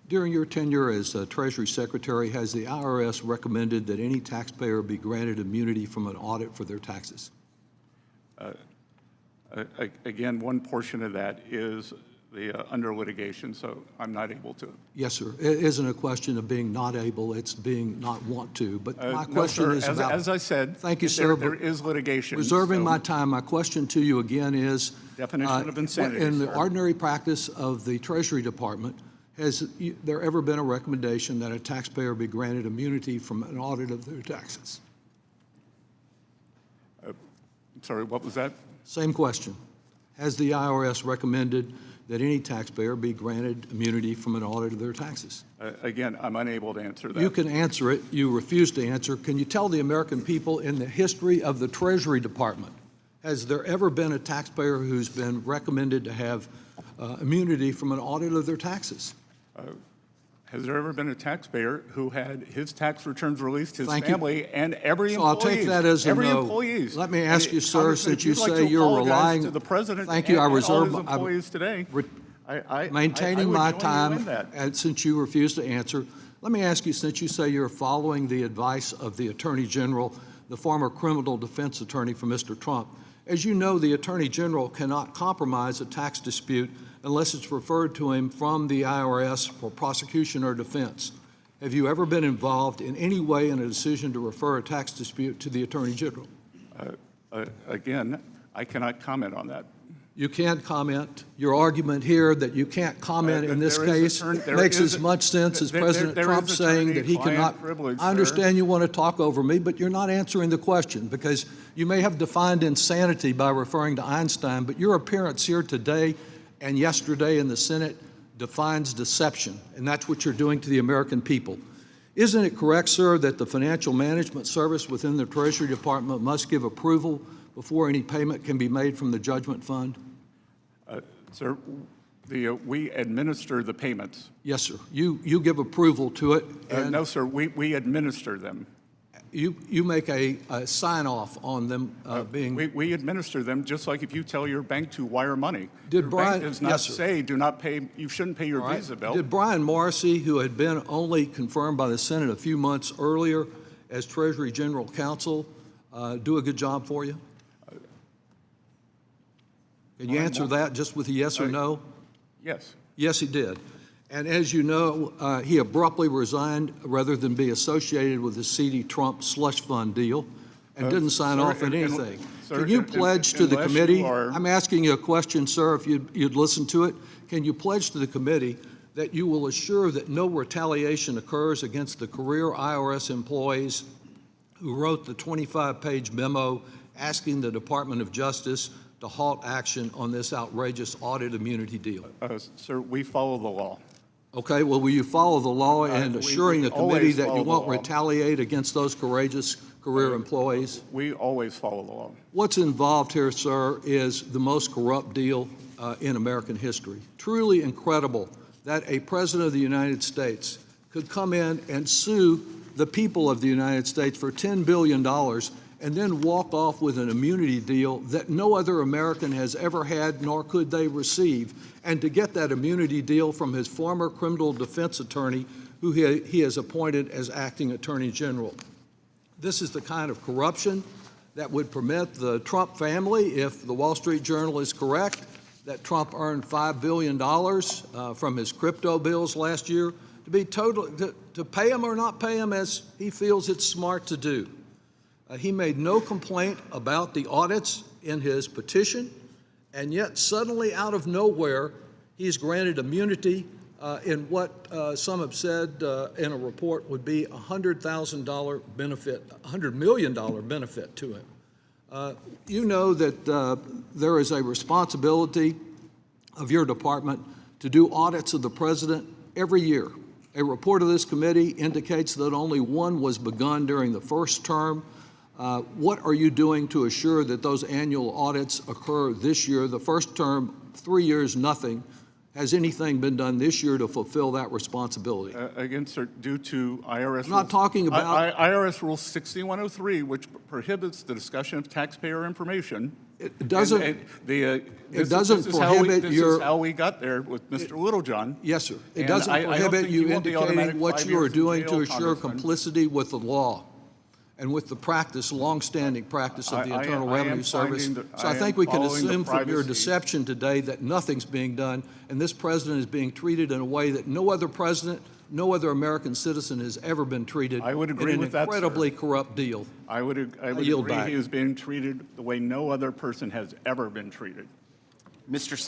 During your tenure as Treasury Secretary, has the IRS recommended that any taxpayer be granted immunity from an audit for their taxes? Again, one portion of that is the under litigation, so I'm not able to. Yes, sir. It isn't a question of being not able, it's being not want to. But my question no, sir. is about... As I said, thank you, sir. There is litigation. Reserving so my time, my question to you again is... Definition of insanity, in the sir. ordinary practice of the Treasury Department, has there ever been a recommendation that a taxpayer be granted immunity from an audit of their taxes? Sorry, what was that? Same question. Has the IRS recommended that any taxpayer be granted immunity from an audit of their taxes? Again, I'm unable to answer that. You can answer it. You refuse to answer. Can you tell the American people, in the history of the Treasury Department, has there ever been a taxpayer who's been recommended to have immunity from an audit of their taxes? Has there ever been a taxpayer who had his tax returns released, his Thank you. family, and every So employee? I'll take that as a every no. employees. Let me ask you, sir, Congressman, since you if you'd like say to you're apologize relying to the president Thank you. and, I and all reserve his employees today. Maintaining I my would join you time, in that. and since you refuse to answer, let me ask you, since you say you're following the advice of the Attorney General, the former criminal defense attorney for Mr. Trump, as you know, the Attorney General cannot compromise a tax dispute unless it's referred to him from the IRS for prosecution or defense. Have you ever been involved in any way in a decision to refer a tax dispute to the Attorney General? Again, I cannot comment on that. You can't comment. Your argument here that you can't comment in this case makes as much sense as President Trump saying that he cannot. I understand you want to talk over me, but you're not answering the question, because you may have defined insanity by referring to Einstein, but your appearance here today and yesterday in the Senate defines deception, and that's what you're doing to the American people. Isn't it correct, sir, that the Financial Management Service within the Treasury Department must give approval before any payment can be made from the judgment fund? Sir, we administer the payments. Yes, sir. You give approval to it. And no, sir, we administer them. You make a sign-off on them being... We administer them, just like if you tell your bank to wire money. Did your Brian... bank does not say, do not pay, you shouldn't pay your Visa bill. Did Brian Morrissey, who had been only confirmed by the Senate a few months earlier as Treasury General Counsel, do a good job for you? Can you answer that just with a yes or no? Yes. Yes, he did. And as you know, he abruptly resigned rather than be associated with the seedy Trump slush fund deal and didn't sign off on anything. Can you pledge to the committee, I'm asking you a question, sir, if you'd listen to it, can you pledge to the committee that you will assure that no retaliation occurs against the career IRS employees who wrote the 25-page memo asking the Department of Justice to halt action on this outrageous audit immunity deal? Sir, we follow the law. Okay, well, will you follow the law and assuring the committee that you won't law. retaliate against those courageous career employees? We always follow the law. What's involved here, sir, is the most corrupt deal in American history. Truly incredible that a president of the United States could come in and sue the people of the United States for $10 billion and then walk off with an immunity deal that no other American has ever had, nor could they receive, and to get that immunity deal from his former criminal defense attorney, who he has appointed as acting attorney general. This is the kind of corruption that would permit the Trump family, if the Wall Street Journal is correct, that Trump earned $5 billion from his crypto bills last year, to be to pay him or not pay him as he feels it's smart to do. He made no complaint about the audits in his petition, and yet suddenly out of nowhere, he's granted immunity in what some have said in a report would be $100,000 benefit, $100 million benefit to him. You know that there is a responsibility of your department to do audits of the president every year. A report of this committee indicates that only one was begun during the first term. What are you doing to assure that those annual audits occur this year? The first term, 3 years, nothing. Has anything been done this year to fulfill that responsibility? Again, sir, due to IRS. I'm not talking about- IRS Rule 6103, which prohibits the discussion of taxpayer information. It doesn't, This doesn't is how we- prohibit This your- is how we got there with Mr. Littlejohn. yes, sir. It And doesn't I don't prohibit think you you want the automatic indicating what 5 you are years in doing to jail, assure Congressman. complicity with the law and with the practice, longstanding practice of the I Internal am Revenue Service. finding that- So I I think am we can following the assume from your privacy. deception today that nothing's being done, and this president is being treated in a way that no other president, no other American citizen has ever been treated. I would agree with that, in an sir. incredibly corrupt deal. I would yield agree back. he is being treated the way no other person has ever been treated. Mr.